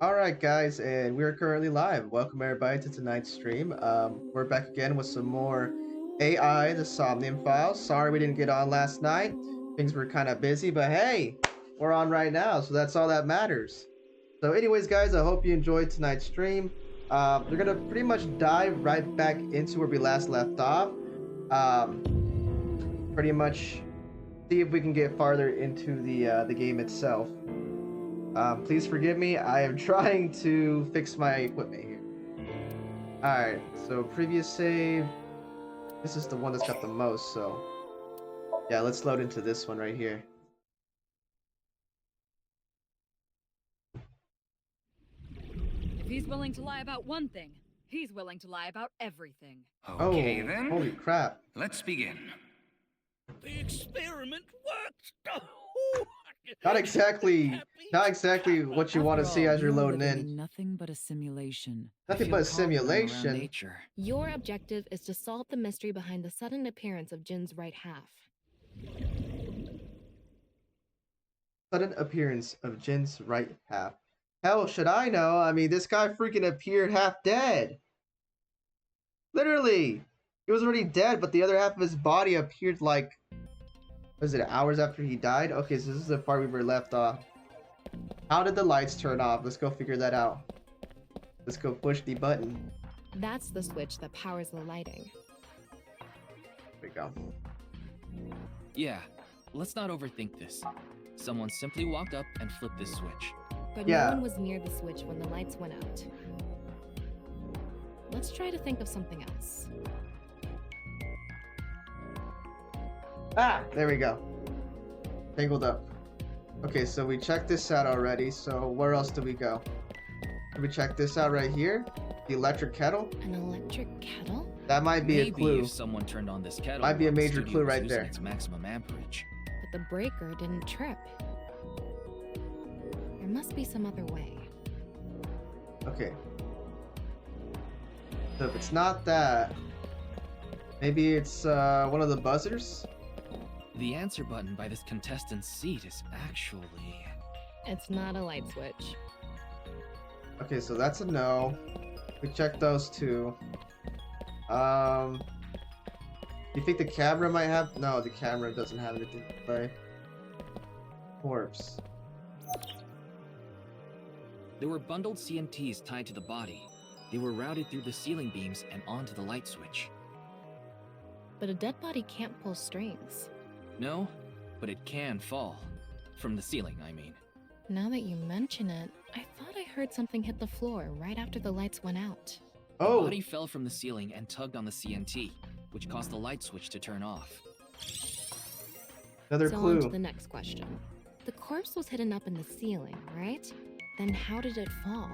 Alright guys, and we are currently live. Welcome everybody to tonight's stream. We're back again with some more AI, the Somnium Files. Sorry we didn't get on last night. Things were kind of busy, but hey, we're on right now, so that's all that matters. So anyways guys, I hope you enjoyed tonight's stream. We're gonna pretty much dive right back into where we last left off. Pretty much see if we can get farther into the game itself. Please forgive me. I am trying to fix my equipment here. Alright, so previous save. This is the one that's got the most, so yeah, let's load into this one right here. If he's willing to lie about one thing, he's willing to lie about everything. Okay, Oh, then. holy crap. Let's begin. The experiment worked. Not exactly what you want to see as you're loading in. Nothing but a simulation. Nothing but a simulation. Your objective is to solve the mystery behind the sudden appearance of Jin's right half. Sudden appearance of Jin's right half. Hell, should I know? I mean, this guy freaking appeared half dead. Literally. He was already dead, but the other half of his body appeared like... Was it hours after he died? Okay, so this is the part we were left off. How did the lights turn off? Let's go figure that out. Let's go push the button. That's the switch that powers the lighting. There we go. Yeah, let's not overthink this. Someone simply walked up and flipped this switch. But Yeah. no one was near the switch when the lights went out. Let's try to think of something else. Ah, there we go. Tangled up. Okay, so we checked this out already, so where else do we go? Can we check this out right here? The electric kettle? An electric kettle? That might be Maybe a clue. if someone turned on this kettle, Might be a while the major studio clue was right using there. Its maximum amperage. But the breaker didn't trip. There must be some other way. Okay. So if it's not that, maybe it's one of the buzzers? The answer button by this contestant's seat is actually... It's not a light switch. Okay, so that's a no. We checked those two. You think the camera might have? No, the camera doesn't have anything to play. Corpse. There were bundled CNTs tied to the body. They were routed through the ceiling beams and onto the light switch. But a dead body can't pull strings. No, but it can fall. From the ceiling, I mean. Now that you mention it, I thought I heard something hit the floor right after the lights went out. The Oh, body fell from the ceiling and tugged on the CNT, which caused the light switch to turn off. another So on clue. to the next question. The corpse was hidden up in the ceiling, right? Then how did it fall?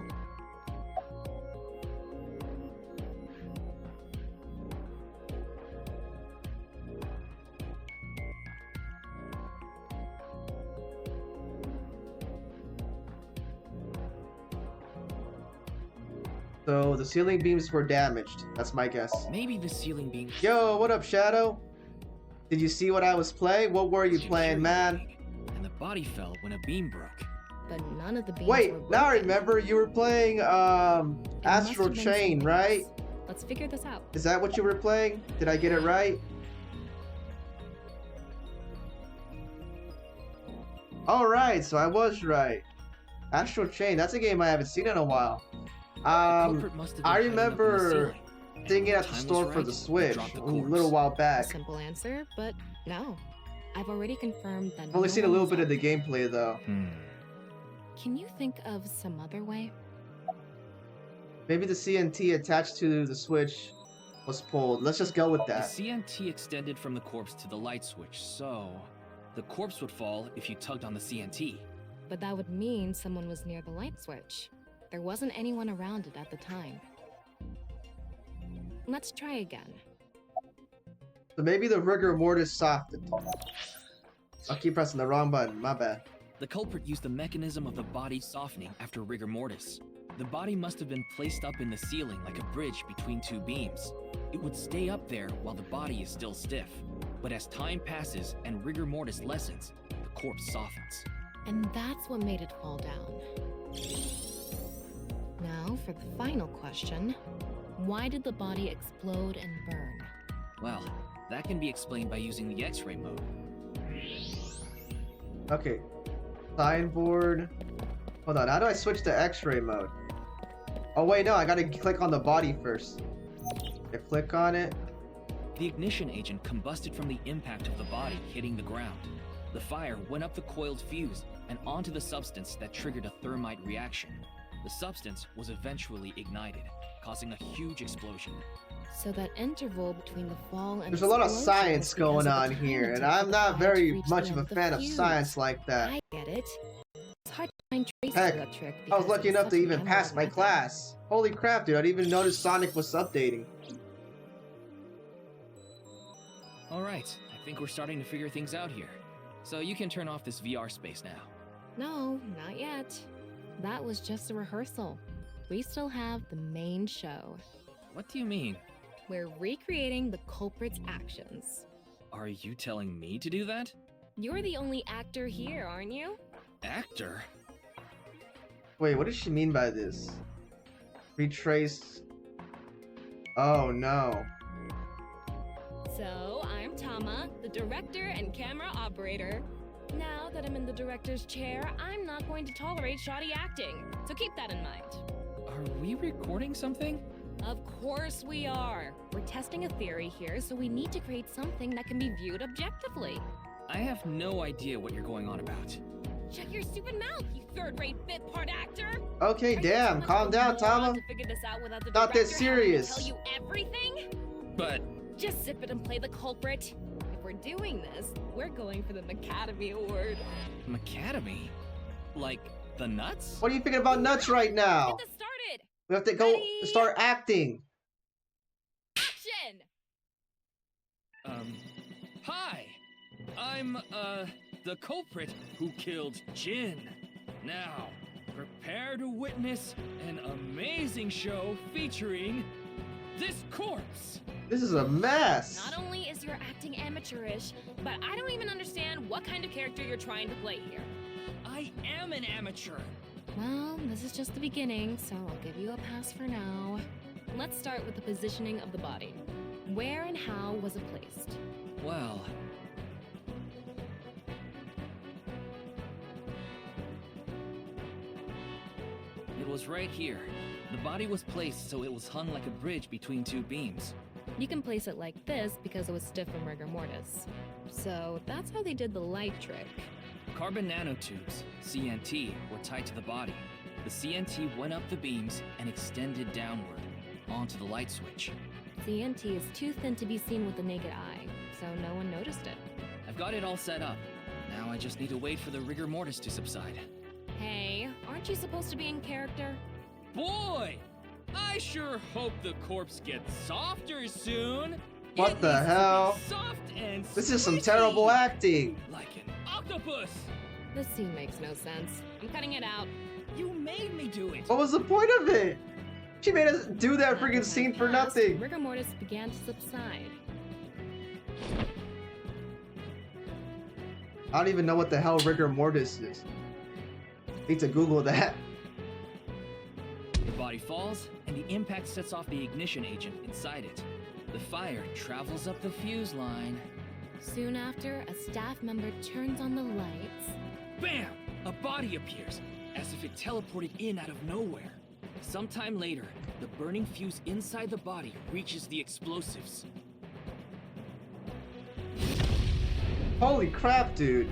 So the ceiling beams were damaged. That's my guess. Maybe the ceiling beam... Yo, what up, Shadow? Did you see what I was playing? What were you was playing, man? infuriating, And the body fell when a beam broke. But none of the beams Wait, were now I broken. remember you were playing It must Astral have been Chain, something right? else. Let's figure this out. Is that what you were playing? Did I get it right? Alright, so I was right. Astral Chain, that's a game I haven't seen in a while. The culprit must have been I hiding up in the remember ceiling, and seeing it when at the time store was for right, the they Switch dropped the a corpse. little while A back. simple answer, but no. I've already confirmed that I've only no seen a one little was bit of out the there. gameplay though. Can you think of some other way? Maybe the CNT attached to the Switch was pulled. Let's just go with The that. CNT extended from the corpse to the light switch, so... The corpse would fall if you tugged on the CNT. But that would mean someone was near the light switch. There wasn't anyone around it at the time. Let's try again. So maybe the rigor mortis softened. I'll keep pressing the wrong button, my bad. The culprit used the mechanism of the body softening after rigor mortis. The body must have been placed up in the ceiling like a bridge between two beams. It would stay up there while the body is still stiff. But as time passes and rigor mortis lessens, the corpse softens. And that's what made it fall down. Now, for the final question. Why did the body explode and burn? Well, that can be explained by using the X-ray mode. Okay. Signboard. Hold on, how do I switch to X-ray mode? Oh wait, no, I gotta click on the body first. I click on it. The ignition agent combusted from the impact of the body hitting the ground. The fire went up the coiled fuse and onto the substance that triggered a thermite reaction. The substance was eventually ignited, causing a huge explosion. So that interval between the fall and There's a lot of explosion science was because going of the on time here, it and took for I'm the not fire to very reach much the of a end the fan of fuse. science like that. I get it. It's hard to find traces Heck, of that trick I was because lucky it's enough to such an even pass analog my method. class. Holy crap, dude, I didn't even notice Sonic was updating. Alright, I think we're starting to figure things out here. So you can turn off this VR space now. No, not yet. That was just a rehearsal. We still have the main show. What do you mean? We're recreating the culprit's actions. Are you telling me to do that? You're the only actor here, aren't you? Actor? Wait, what does she mean by this? Retrace. Oh no. So, I'm Tama, the director and camera operator. Now that I'm in the director's chair, I'm not going to tolerate shoddy acting. So keep that in mind. Are we recording something? Of course we are. We're testing a theory here, so we need to create something that can be viewed objectively. I have no idea what you're going on about. Shut your stupid mouth, you third-rate bit part actor! Okay, Are you damn, so much calm of a down, moron Tama. to figure this out without the Not this director having to serious. tell you everything? But Just zip it and play the culprit. If we're doing this, we're going for the Academy Award. Macadamy? Like the nuts? What are you thinking about nuts right now? Get this started! We have to go Ready? start acting. Action! Hi! I'm, the culprit who killed Jin. Now, prepare to witness an amazing show featuring this corpse. This is a mess. Not only is your acting amateurish, but I don't even understand what kind of character you're trying to play here. I am an amateur. Well, this is just the beginning, so I'll give you a pass for now. Let's start with the positioning of the body. Where and how was it placed? Well, it was right here. The body was placed so it was hung like a bridge between two beams. You can place it like this because it was stiff from rigor mortis. So that's how they did the light trick. Carbon nanotubes, CNT, were tied to the body. The CNT went up the beams and extended downward, onto the light switch. CNT is too thin to be seen with the naked eye, so no one noticed it. I've got it all set up. Now I just need to wait for the rigor mortis to subside. Hey, aren't you supposed to be in character? Boy! I sure hope the corpse gets softer soon! What It the needs to be hell? Soft and This is some squishy, terrible acting. like an octopus! This scene makes no sense. I'm cutting it out. You made me do it! What was the point of it? She made us do that After freaking time scene for passed, nothing. Rigor mortis began to subside. I don't even know what the hell rigor mortis is. Need to Google that. The body falls, and the impact sets off the ignition agent inside it. The fire travels up the fuse line. Soon after, a staff member turns on the lights. Bam! A body appears, as if it teleported in out of nowhere. Sometime later, the burning fuse inside the body reaches the explosives. Holy crap, dude.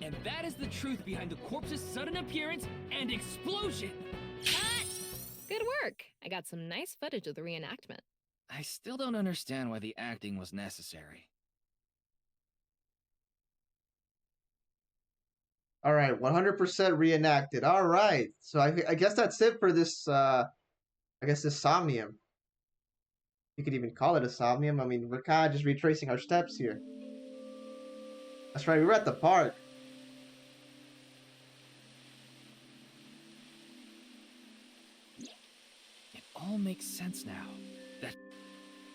And that is the truth behind the corpse's sudden appearance and explosion! Cut! Good work. I got some nice footage of the reenactment. I still don't understand why the acting was necessary. All right, 100% reenacted. All right, so I guess that's it for this. I guess this somnium. You could even call it a somnium. I mean, we're kind of just retracing our steps here. That's right, we were at the park. It all makes sense now. That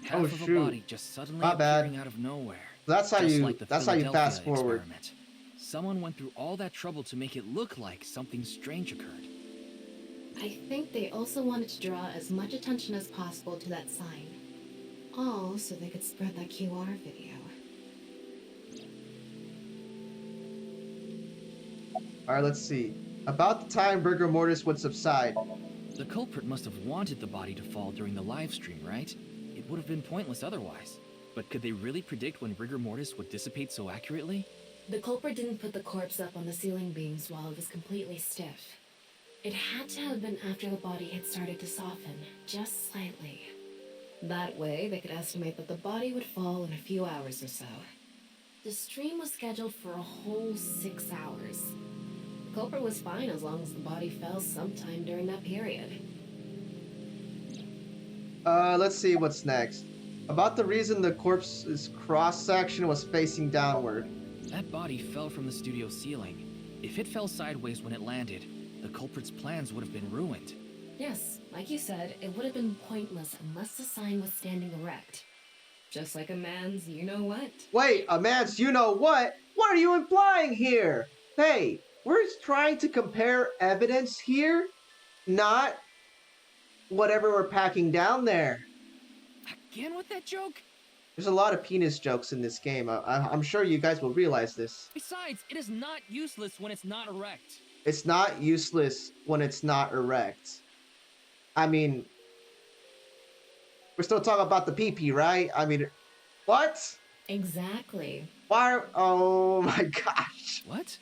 half Oh, of a shoot. body just suddenly My bad. appearing out of nowhere. That's how Just you. like the That's how you Philadelphia fast forward. experiment. someone went through all that trouble to make it look like something strange occurred. I think they also wanted to draw as much attention as possible to that sign. All so they could spread that QR video. Alright, let's see. About the time rigor mortis would subside. The culprit must have wanted the body to fall during the live stream, right? It would have been pointless otherwise. But could they really predict when rigor mortis would dissipate so accurately? The culprit didn't put the corpse up on the ceiling beams while it was completely stiff. It had to have been after the body had started to soften, just slightly. That way, they could estimate that the body would fall in a few hours or so. The stream was scheduled for a whole 6 hours. The culprit was fine as long as the body fell sometime during that period. Let's see what's next. About the reason the corpse's cross-section was facing downward. That body fell from the studio ceiling. If it fell sideways when it landed, the culprit's plans would have been ruined. Yes, like you said, it would have been pointless unless the sign was standing erect. Just like a man's you-know-what. Wait, a man's you-know-what? What are you implying here? Hey, we're trying to compare evidence here, not whatever we're packing down there. Again with that joke? There's a lot of penis jokes in this game. I'm sure you guys will realize this. Besides, it is not useless when it's not erect. It's not useless when it's not erect. I mean, we're still talking about the pee-pee, right? I mean, what? Exactly. Why? Oh my gosh. What?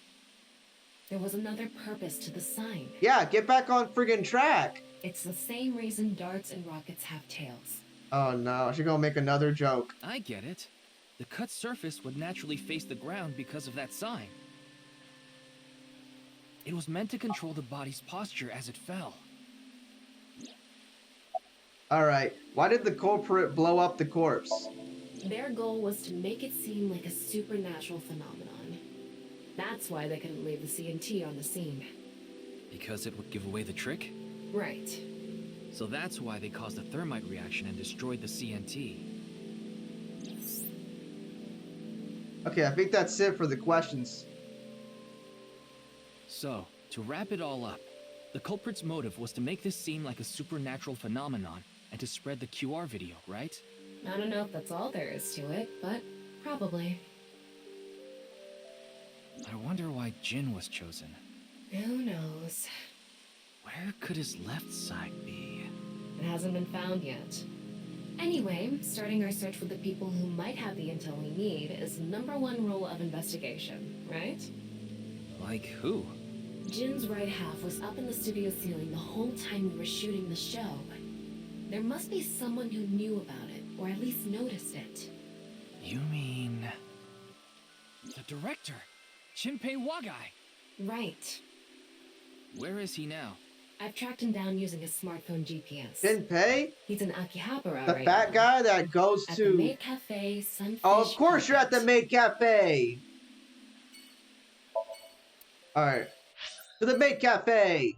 There was another purpose to the sign. Yeah, get back on friggin' track. It's the same reason darts and rockets have tails. Oh no, she's gonna make another joke. I get it. The cut surface would naturally face the ground because of that sign. It was meant to control the body's posture as it fell. Alright, why did the culprit blow up the corpse? Their goal was to make it seem like a supernatural phenomenon. That's why they couldn't leave the CNT on the scene. Because it would give away the trick? Right. So that's why they caused a thermite reaction and destroyed the CNT. Okay, I think that's it for the questions. So, to wrap it all up, the culprit's motive was to make this seem like a supernatural phenomenon and to spread the QR video, right? I don't know if that's all there is to it, but probably. I wonder why Jin was chosen. Who knows? Where could his left side be? It hasn't been found yet. Anyway, starting our search for the people who might have the intel we need is #1 rule of investigation, right? Like who? Jin's right half was up in the studio ceiling the whole time we were shooting the show. There must be someone who knew about it, or at least noticed it. You mean... the director, Shinpei Wagai. Right. Where is he now? I've tracked him down using his smartphone GPS. Shinpei? He's in Akihabara The right fat now. guy that goes At to... the Maid Cafe, Sunfish. Oh, of course you're at the Market. Maid Cafe! Alright. To the Maid Cafe!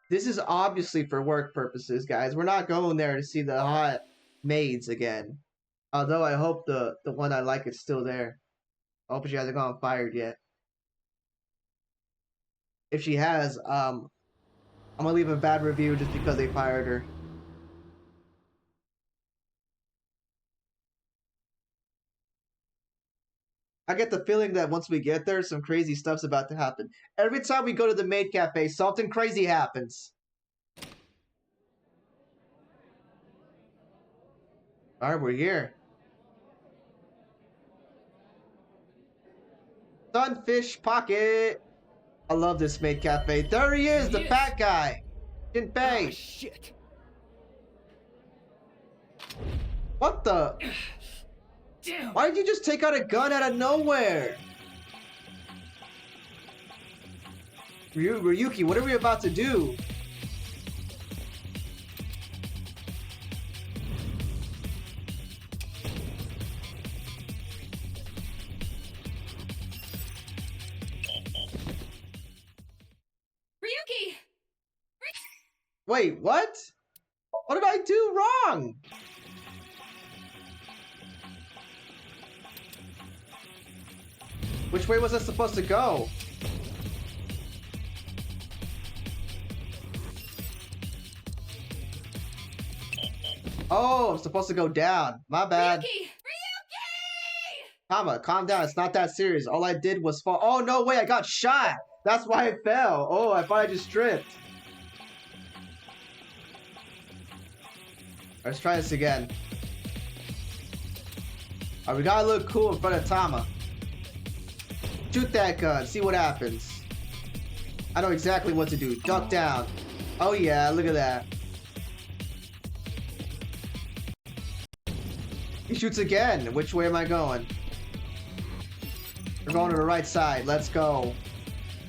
This is obviously for work purposes, guys. We're not going there to see the hot maids again. Although I hope the one I like is still there. I hope she hasn't gone fired yet. If she has, I'm gonna leave a bad review just because they fired her. I get the feeling that once we get there, some crazy stuff's about to happen. Every time we go to the Maid Cafe, something crazy happens. Alright, we're here. Sunfish Pocket! I love this Maid Cafe. There he is, the fat guy! Shinpei! Ah, shit. What the? Damn. Why did you just take out a gun out of nowhere? Ryuki, what are we about to do? Ryuki! Wait, what? What did I do wrong? Which way was I supposed to go? Oh, I'm supposed to go down. My bad. Ryuki! Tama, calm down. It's not that serious. All I did was fall. Oh, no, wait, I got shot. That's why I fell. Oh, I thought I just tripped. Let's try this again. Alright, we gotta look cool in front of Tama. Shoot that gun. See what happens. I know exactly what to do. Duck down. Oh, yeah, look at that. He shoots again. Which way am I going? We're going to the right side. Let's go.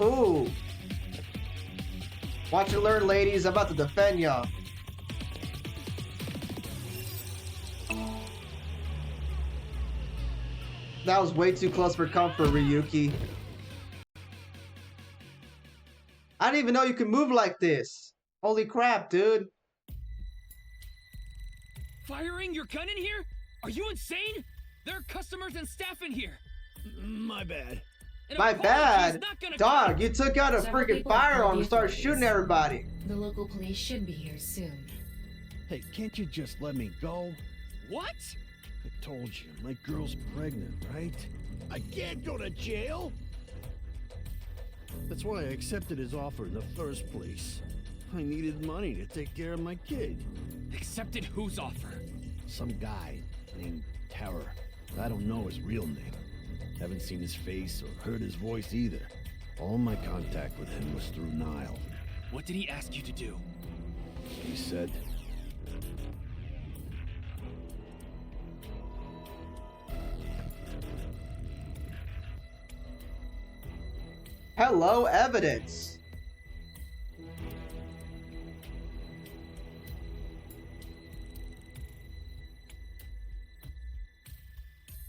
Ooh. Watch and learn, ladies. I'm about to defend y'all. That was way too close for comfort, Ryuki. I didn't even know you could move like this. Holy crap, dude. Firing your gun in here? Are you insane? There are customers and staff in here. My bad. An My apology is bad. not gonna Dog, cut it. you took out a Several freaking people have firearm called and the started authorities. shooting everybody. The local police should be here soon. Hey, can't you just let me go? What? I told you, my girl's pregnant, right? I can't go to jail! That's why I accepted his offer in the first place. I needed money to take care of my kid. Accepted whose offer? Some guy named Terror. I don't know his real name. Haven't seen his face or heard his voice either. All my contact with him was through Nile. What did he ask you to do? He said, Hello, evidence.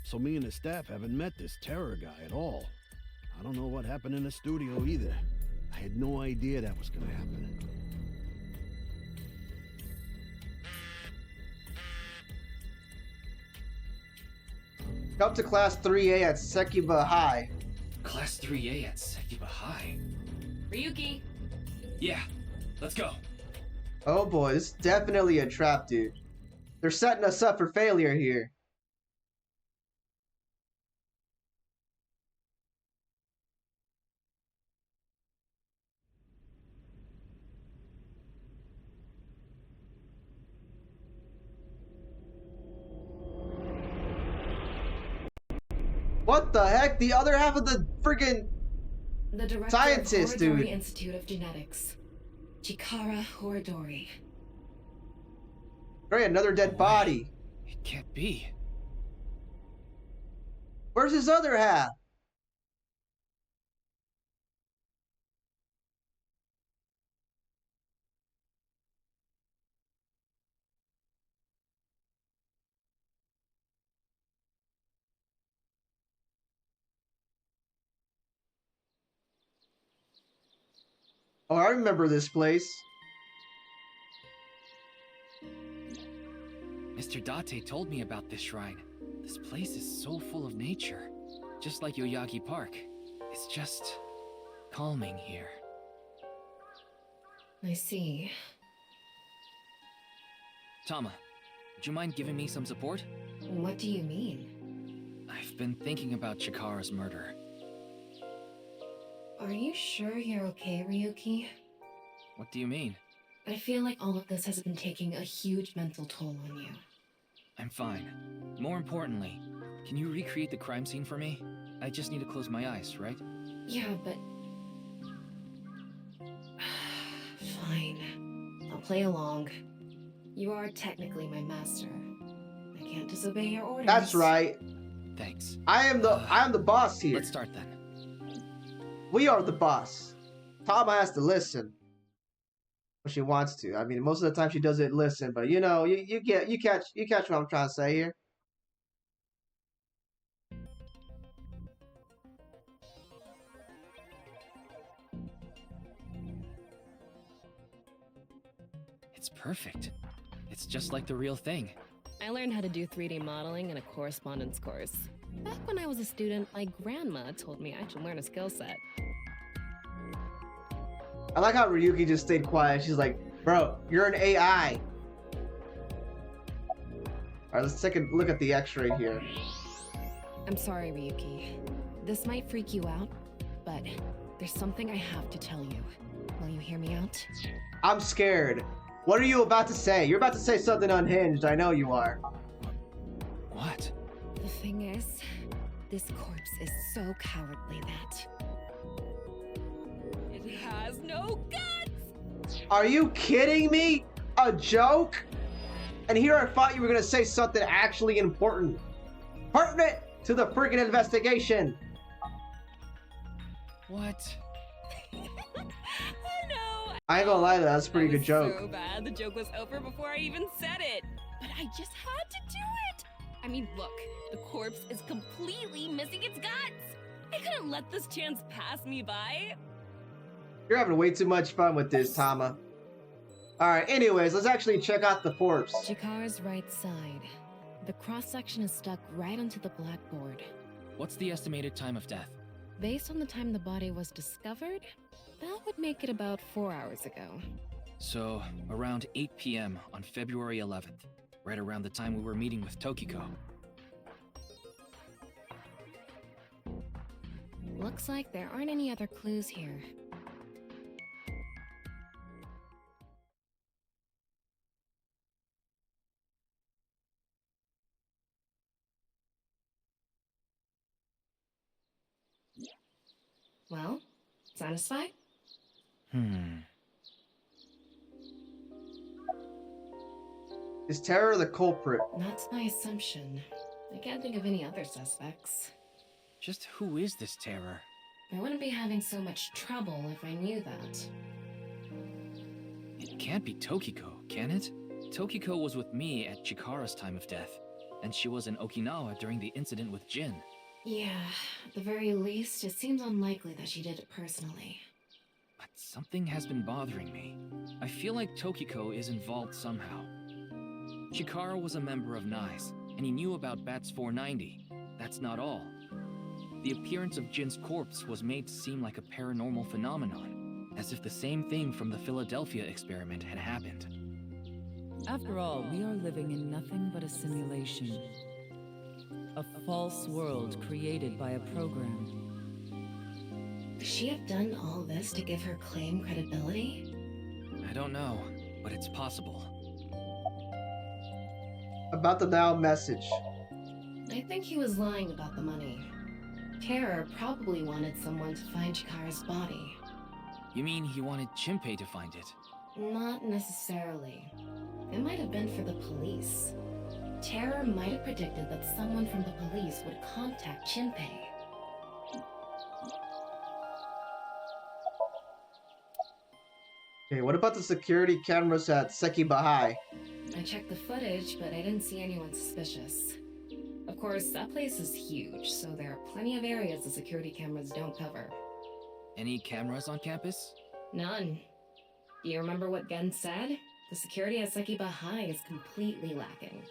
so me and the staff haven't met this Terror guy at all. I don't know what happened in the studio either. I had no idea that was gonna happen. Come to class 3A at Sekiba High. Class 3A at Sekiba High. Ryuki! Yeah, let's go. Oh boy, this is definitely a trap, dude. They're setting us up for failure here. What the heck? The other half of the freaking The director Scientist, of Horodori dude. Institute of Genetics, Chikara Horodori. Great, another dead body. It can't be. Where's his other half? Oh, I remember this place. Mr. Date told me about this shrine. This place is so full of nature. Just like Yoyagi Park. It's just calming here. I see. Tama, would you mind giving me some support? What do you mean? I've been thinking about Chikara's murder. Are you sure you're okay, Ryuki? What do you mean? I feel like all of this has been taking a huge mental toll on you. I'm fine. More importantly, can you recreate the crime scene for me? I just need to close my eyes, right? Yeah, but... Fine. I'll play along. You are technically my master. I can't disobey your orders. That's right. Thanks. I am the boss here. Let's start then. We are the boss. Tama has to listen. When she wants to. I mean, most of the time she doesn't listen, but you know, you catch what I'm trying to say here. It's perfect. It's just like the real thing. I learned how to do 3D modeling in a correspondence course. Back when I was a student, my grandma told me I should learn a skill set. I like how Ryuki just stayed quiet. She's like, bro, you're an AI. Alright, let's take a look at the x-ray here. I'm sorry, Ryuki. This might freak you out, but there's something I have to tell you. Will you hear me out? I'm scared. What are you about to say? You're about to say something unhinged. I know you are. What? The thing is, this corpse is so cowardly that... It has no guts! Are you kidding me? A joke? And here I thought you were gonna say something actually important. Pertinent to the freaking investigation. What? I know. I ain't gonna lie, that's a pretty good joke. So bad the joke was over before I even said it. But I just had to do it. I mean, look, the corpse is completely missing its guts. I couldn't let this chance pass me by. You're having way too much fun with this, Tama. Alright, anyways, let's actually check out the corpse. Chikara's right side. The cross-section is stuck right onto the blackboard. What's the estimated time of death? Based on the time the body was discovered, that would make it about 4 hours ago. So, around 8 p.m. on February 11th, right around the time we were meeting with Tokiko. Looks like there aren't any other clues here. Well, satisfied? Is Terror the culprit? That's my assumption. I can't think of any other suspects. Just who is this terror? I wouldn't be having so much trouble if I knew that. It can't be Tokiko, can it? Tokiko was with me at Chikara's time of death, and she was in Okinawa during the incident with Jin. Yeah, at the very least, it seems unlikely that she did it personally. But something has been bothering me. I feel like Tokiko is involved somehow. Chikara was a member of NICE, and he knew about Bats 490. That's not all. The appearance of Jin's corpse was made to seem like a paranormal phenomenon, as if the same thing from the Philadelphia experiment had happened. After all, we are living in nothing but a simulation. A false world created by a program. Could she have done all this to give her claim credibility? I don't know, but it's possible. About the now message. I think he was lying about the money. Terror probably wanted someone to find Chikara's body. You mean he wanted Chimpei to find it? Not necessarily. It might have been for the police. Terror might have predicted that someone from the police would contact Chimpei. Okay, what about the security cameras at Sekiba High? I checked the footage, but I didn't see anyone suspicious. Of course, that place is huge, so there are plenty of areas the security cameras don't cover. Any cameras on campus? None. Do you remember what Gen said? The security at Sekiba High is completely lacking.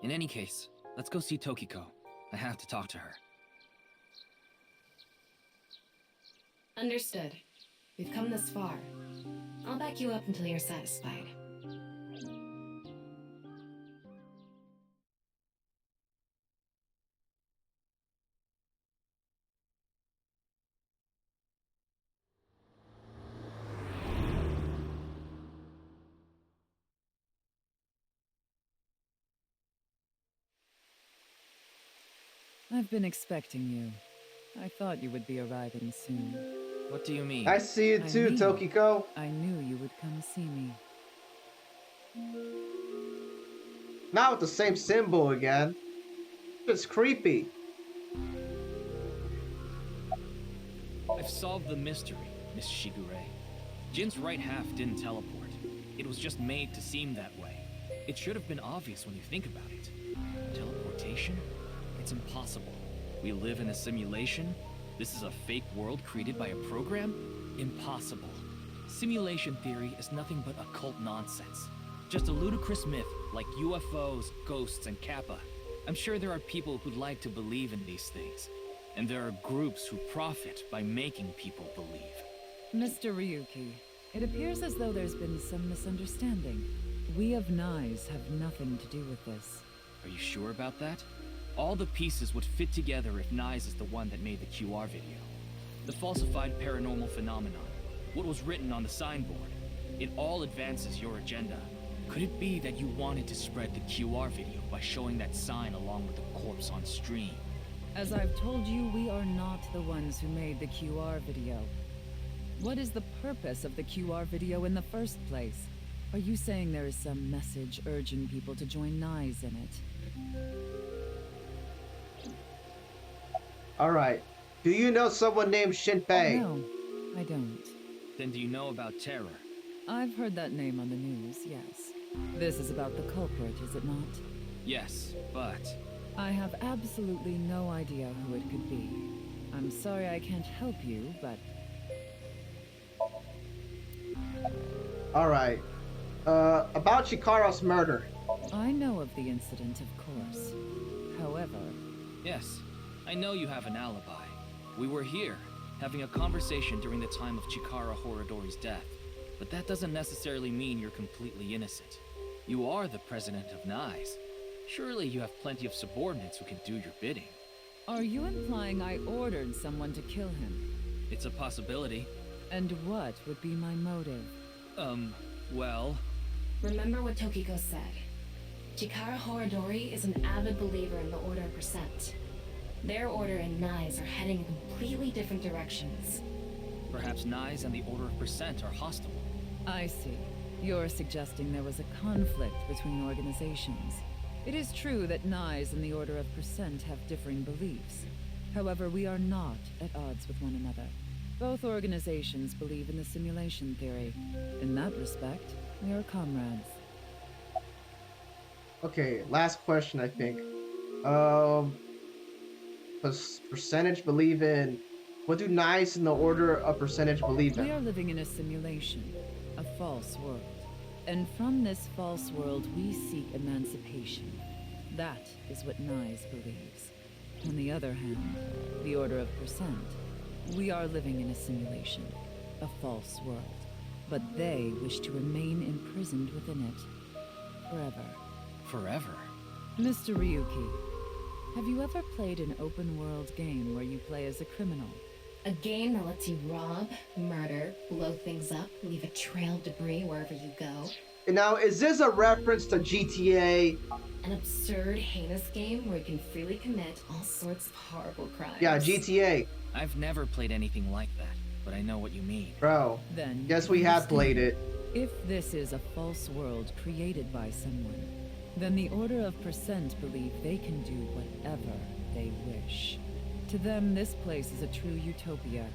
In any case, let's go see Tokiko. I have to talk to her. Understood. We've come this far. I'll back you up until you're satisfied. I've been expecting you. I thought you would be arriving soon. What do you mean? I see you I too, mean- Tokiko. I knew you would come see me. Not with the same symbol again. It's creepy. I've solved the mystery, Miss Shigure. Jin's right half didn't teleport. It was just made to seem that way. It should have been obvious when you think about it. Teleportation? It's impossible. We live in a simulation? This is a fake world created by a program? Impossible. Simulation theory is nothing but occult nonsense. Just a ludicrous myth like UFOs, ghosts, and Kappa. I'm sure there are people who'd like to believe in these things. And there are groups who profit by making people believe. Mr. Ryuki, it appears as though there's been some misunderstanding. We of Nai's have nothing to do with this. Are you sure about that? All the pieces would fit together if Nai's is the one that made the QR video. The falsified paranormal phenomenon, what was written on the signboard, it all advances your agenda. Could it be that you wanted to spread the QR video by showing that sign along with the corpse on stream? As I've told you, we are not the ones who made the QR video. What is the purpose of the QR video in the first place? Are you saying there is some message urging people to join Nai's in it? Alright. Do you know someone named Shinpei? No, I don't. Then do you know about Terror? I've heard that name on the news, yes. This is about the culprit, is it not? Yes, but... I have absolutely no idea who it could be. I'm sorry I can't help you, but... Alright. About Chikaro's murder. I know of the incident, of course. However... Yes, I know you have an alibi. We were here, having a conversation during the time of Chikara Horadori's death. But that doesn't necessarily mean you're completely innocent. You are the president of Nai's. Surely you have plenty of subordinates who can do your bidding. Are you implying I ordered someone to kill him? It's a possibility. And what would be my motive? Well... Remember what Tokiko said. Chikara Horadori is an avid believer in the Order of Percent. Their order and Nai's are heading in completely different directions. Perhaps Nai's and the Order of Percent are hostile. I see. You're suggesting there was a conflict between organizations. It is true that Nai's and the Order of Percent have differing beliefs. However, we are not at odds with one another. Both organizations believe in the simulation theory. In that respect, we are comrades. Okay, last question, I think. Does percentage believe in... What do Nai's and the Order of Percentage believe in? We are living in a simulation, a false world. And from this false world, we seek emancipation. That is what Nai's believes. On the other hand, the Order of Percent, we are living in a simulation, a false world. But they wish to remain imprisoned within it, forever. Forever? Mr. Ryuki, have you ever played an open-world game where you play as a criminal? A game that lets you rob, murder, blow things up, leave a trail of debris wherever you go? Now, is this a reference to GTA? An absurd, heinous game where you can freely commit all sorts of horrible crimes. Yeah, GTA. I've never played anything like that, but I know what you mean. Bro, Then, guess we have played it. if this is a false world created by someone, then the Order of Percent believe they can do whatever they wish. To them, this place is a true utopia.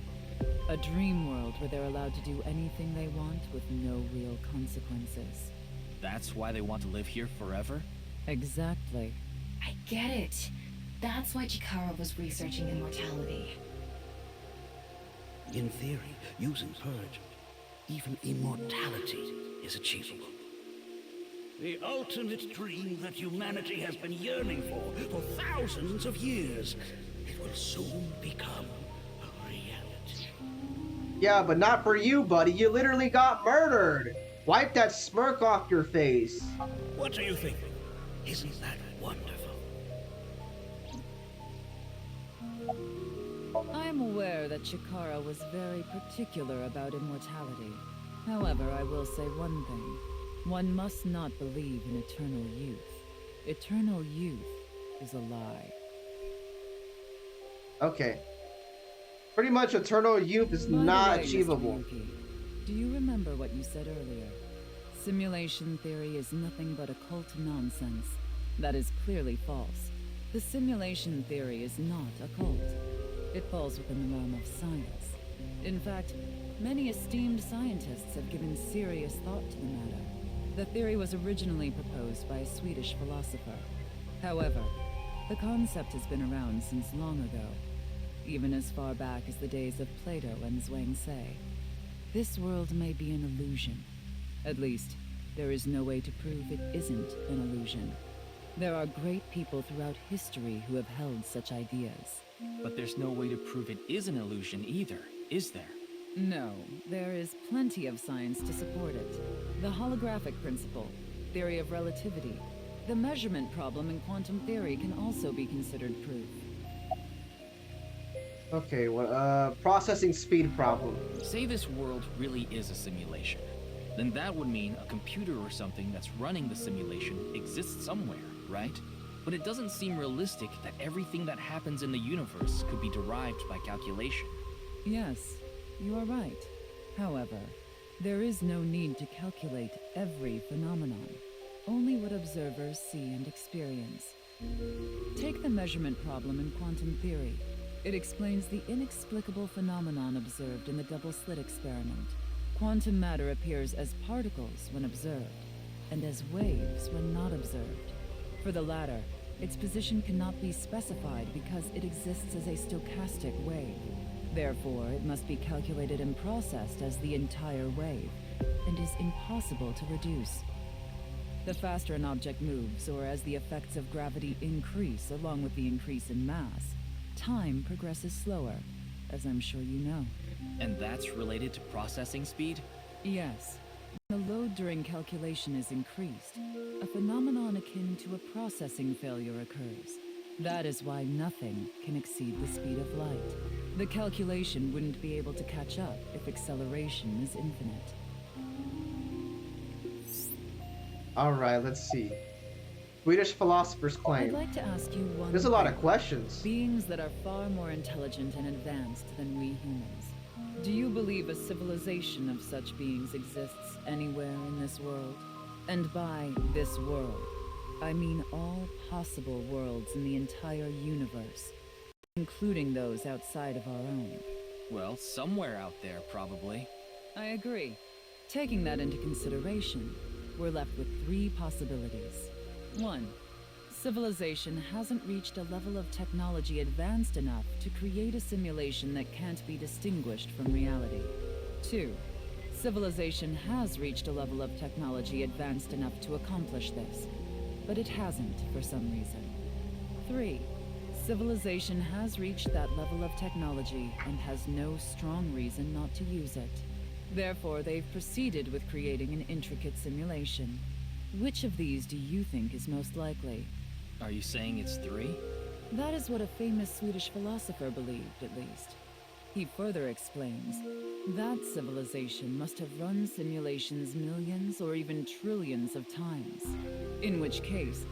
A dream world where they're allowed to do anything they want with no real consequences. That's why they want to live here forever? Exactly. I get it. That's why Chikara was researching immortality. In theory, using Purge, even immortality is achievable. The ultimate dream that humanity has been yearning for thousands of years. It will soon become a reality. Yeah, but not for you, buddy. You literally got murdered. Wipe that smirk off your face. What do you think? Isn't that wonderful? I am aware that Chikara was very particular about immortality. However, I will say one thing. One must not believe in eternal youth. Eternal youth is a lie. Okay. Pretty much eternal youth is By the not way, Mr. achievable. Yuki, do you remember what you said earlier? Simulation theory is nothing but occult nonsense. That is clearly false. The simulation theory is not occult. It falls within the realm of science. In fact, many esteemed scientists have given serious thought to the matter. The theory was originally proposed by a Swedish philosopher. However, the concept has been around since long ago, even as far back as the days of Plato and Zhuangzi. This world may be an illusion. At least, there is no way to prove it isn't an illusion. There are great people throughout history who have held such ideas. But there's no way to prove it is an illusion either, is there? No, there is plenty of science to support it. The holographic principle, theory of relativity, the measurement problem in quantum theory can also be considered proof. Okay, well, processing speed problem. Say this world really is a simulation. Then that would mean a computer or something that's running the simulation exists somewhere, right? But it doesn't seem realistic that everything that happens in the universe could be derived by calculation. Yes, you are right. However, there is no need to calculate every phenomenon, only what observers see and experience. Take the measurement problem in quantum theory. It explains the inexplicable phenomenon observed in the double-slit experiment. Quantum matter appears as particles when observed, and as waves when not observed. For the latter, its position cannot be specified because it exists as a stochastic wave. Therefore, it must be calculated and processed as the entire wave, and is impossible to reduce. The faster an object moves, or as the effects of gravity increase along with the increase in mass, time progresses slower, as I'm sure you know. And that's related to processing speed? Yes. When the load during calculation is increased, a phenomenon akin to a processing failure occurs. That is why nothing can exceed the speed of light. The calculation wouldn't be able to catch up if acceleration is infinite. Alright, let's see. Swedish philosophers I'd claim. like to ask you one There's a lot of thing. questions. Beings that are far more intelligent and advanced than we humans. Do you believe a civilization of such beings exists anywhere in this world? And by this world, I mean all possible worlds in the entire universe, including those outside of our own. Well, somewhere out there, probably. I agree. Taking that into consideration, we're left with three possibilities. 1. Civilization hasn't reached a level of technology advanced enough to create a simulation that can't be distinguished from reality. 2. Civilization has reached a level of technology advanced enough to accomplish this, but it hasn't for some reason. 3. Civilization has reached that level of technology and has no strong reason not to use it. Therefore, they've proceeded with creating an intricate simulation. Which of these do you think is most likely? Are you saying it's 3? That is what a famous Swedish philosopher believed, at least. He further explains, that civilization must have run simulations millions or even trillions of times. In which case,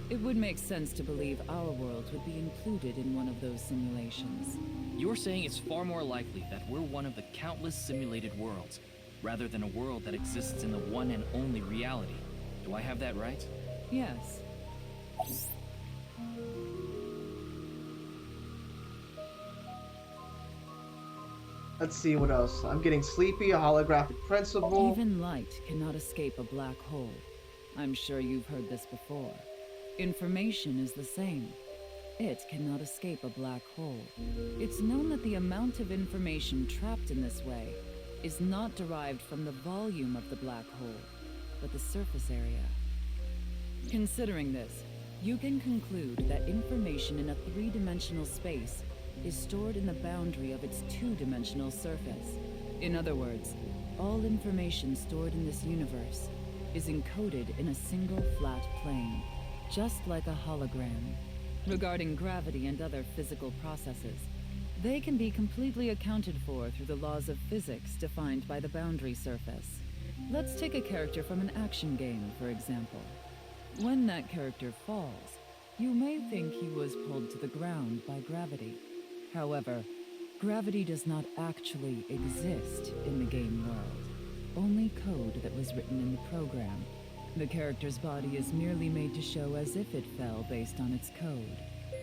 it would make sense to believe our world would be included in one of those simulations. You're saying it's far more likely that we're one of the countless simulated worlds, rather than a world that exists in the one and only reality. Do I have that right? Yes. Let's see what else. I'm getting sleepy, a holographic principle. Even light cannot escape a black hole. I'm sure you've heard this before. Information is the same. It cannot escape a black hole. It's known that the amount of information trapped in this way is not derived from the volume of the black hole, but the surface area. Considering this, you can conclude that information in a three-dimensional space is stored in the boundary of its two-dimensional surface. In other words, all information stored in this universe is encoded in a single flat plane, just like a hologram. Regarding gravity and other physical processes, they can be completely accounted for through the laws of physics defined by the boundary surface. Let's take a character from an action game, for example. When that character falls, you may think he was pulled to the ground by gravity. However, gravity does not actually exist in the game world, only code that was written in the program. The character's body is merely made to show as if it fell based on its code.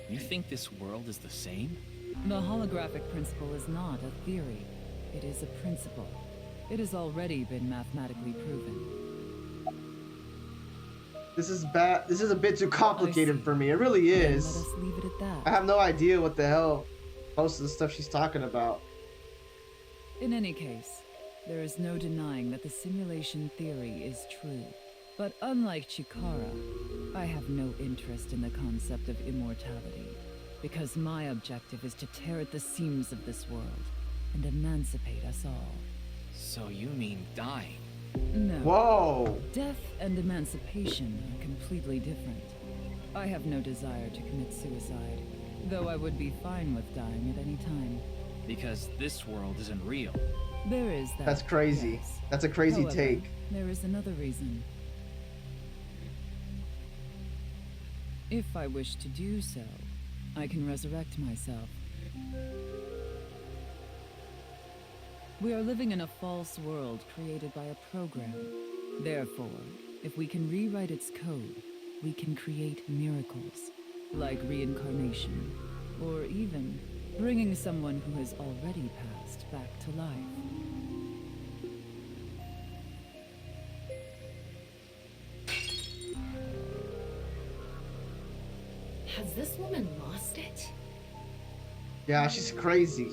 You think this world is the same? The holographic principle is not a theory. It is a principle. It has already been mathematically proven. This is bad. This is a bit too complicated for me. It really Then is. let us leave it at that. I have no idea what the hell most of the stuff she's talking about. In any case, there is no denying that the simulation theory is true. But unlike Chikara, I have no interest in the concept of immortality, because my objective is to tear at the seams of this world and emancipate us all. So you mean dying? No. Whoa! Death and emancipation are completely different. I have no desire to commit suicide, though I would be fine with dying at any time. Because this world isn't real. There is that. That's crazy. Yes. That's a crazy However, take. there is another reason. If I wish to do so, I can resurrect myself. We are living in a false world created by a program. Therefore, if we can rewrite its code, we can create miracles, like reincarnation, or even bringing someone who has already passed back to life. Has this woman lost it? Yeah, she's crazy.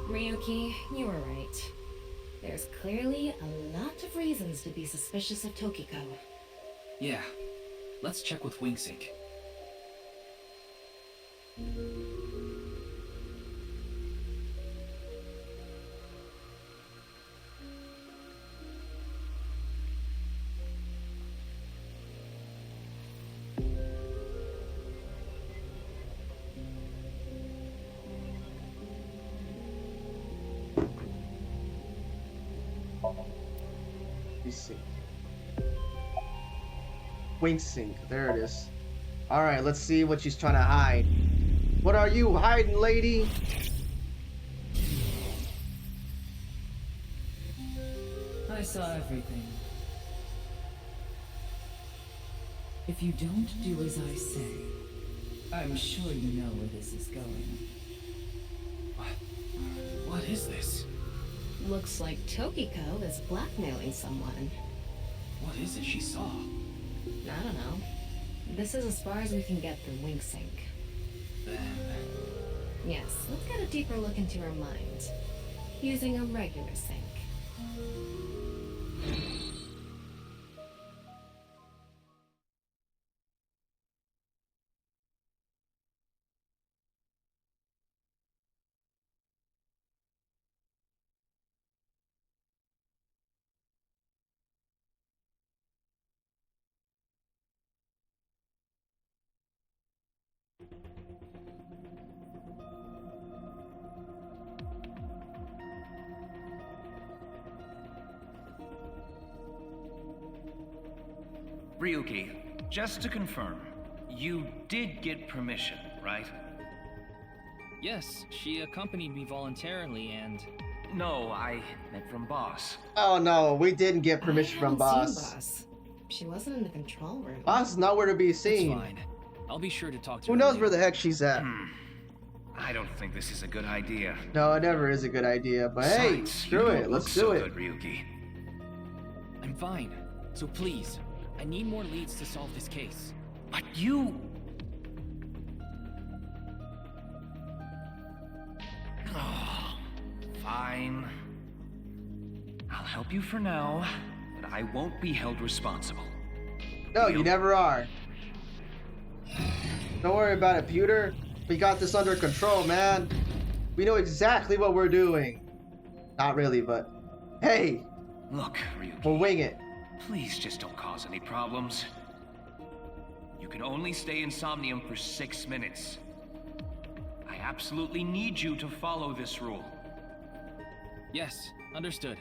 Ryuki, you were right. There's clearly a lot of reasons to be suspicious of Tokiko. Yeah. Let's check with Wingsync. Wingsync. There it is. Alright, let's see what she's trying to hide. What are you hiding, lady? I saw everything. If you don't do as I say, I'm sure you know where this is going. What is this? Looks like Tokiko is blackmailing someone. What is it she saw? I don't know. This is as far as we can get through Wingsync. Then... Yes, let's get a deeper look into her mind. Using a regular sync. Ryuki, just to confirm, you did get permission, right? Yes, she accompanied me voluntarily and... No, I meant from boss. Oh no, we didn't get permission from I haven't boss. seen boss. She wasn't in the control room. Boss is nowhere to be It's seen. fine. I'll be sure to talk to Who her knows later. where the heck she's at? I don't think this is a good idea. No, it never is a good idea. But hey, Besides, screw you it. don't Let's look do so it. good, Ryuki. I'm fine. So please, I need more leads to solve this case. But you... Oh, fine. I'll help you for now, but I won't be held responsible. No, Deal? you never are. Don't worry about it, Pewter. We got this under control, man. We know exactly what we're doing. Not really, but hey, Look, Ryuki. we'll wing it. Please just don't cause any problems. You can only stay in Somnium for 6 minutes. I absolutely need you to follow this rule. Yes, understood.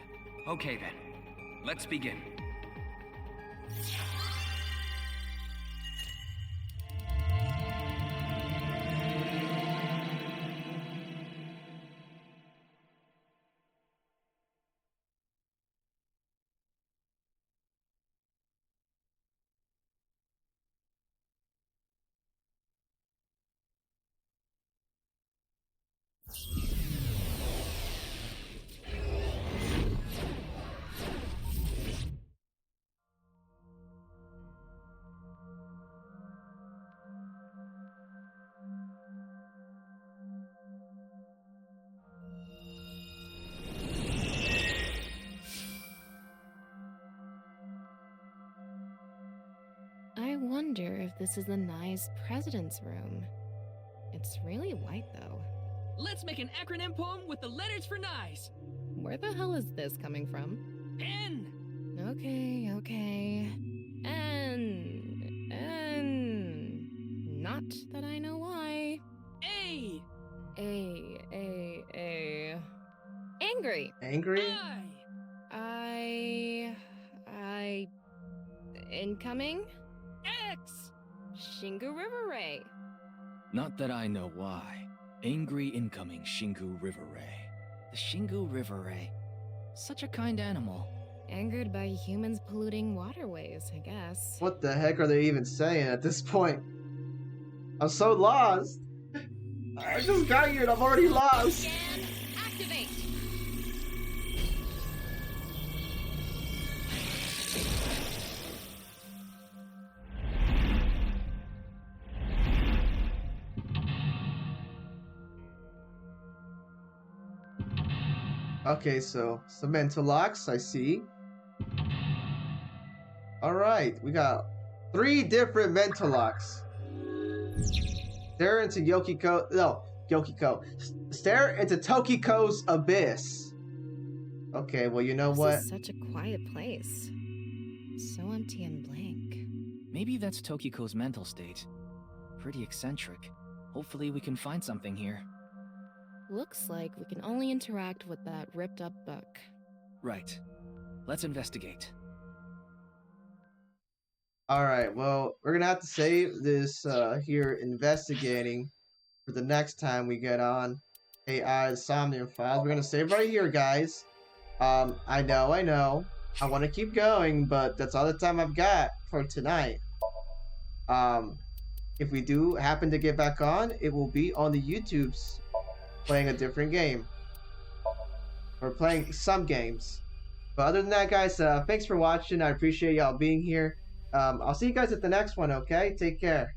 Okay then, let's begin. wonder if this is the Nye's president's room. It's really white, though. Let's make an acronym poem with the letters for Nyes. Where the hell is this coming from? N. Okay. Not that I know why. A. Angry. Angry? Incoming? X. Shingu River Ray. Not that I know why. Angry incoming Shingu River Ray. The Shingu River Ray. Such a kind animal. Angered by humans polluting waterways, I guess. What the heck are they even saying at this point? I'm so lost. I just got here and I'm already lost. Scan, activate. Okay, so some mental locks, I see. Alright, we got 3 different mental locks. Stare into Stare into Tokiko's abyss. Okay, well, you know what? This is such a quiet place. So empty and blank. Maybe that's Tokiko's mental state. Pretty eccentric. Hopefully we can find something here. Looks like we can only interact with that ripped up book. Right. Let's investigate. Alright, well, we're gonna have to save this here investigating for the next time we get on AI the Somnium Files. We're gonna save right here, guys. I know. I want to keep going, but that's all the time I've got for tonight. If we do happen to get back on, it will be on the YouTubes playing a different game. Or playing some games. But other than that, guys, thanks for watching. I appreciate y'all being here. I'll see you guys at the next one, okay? Take care.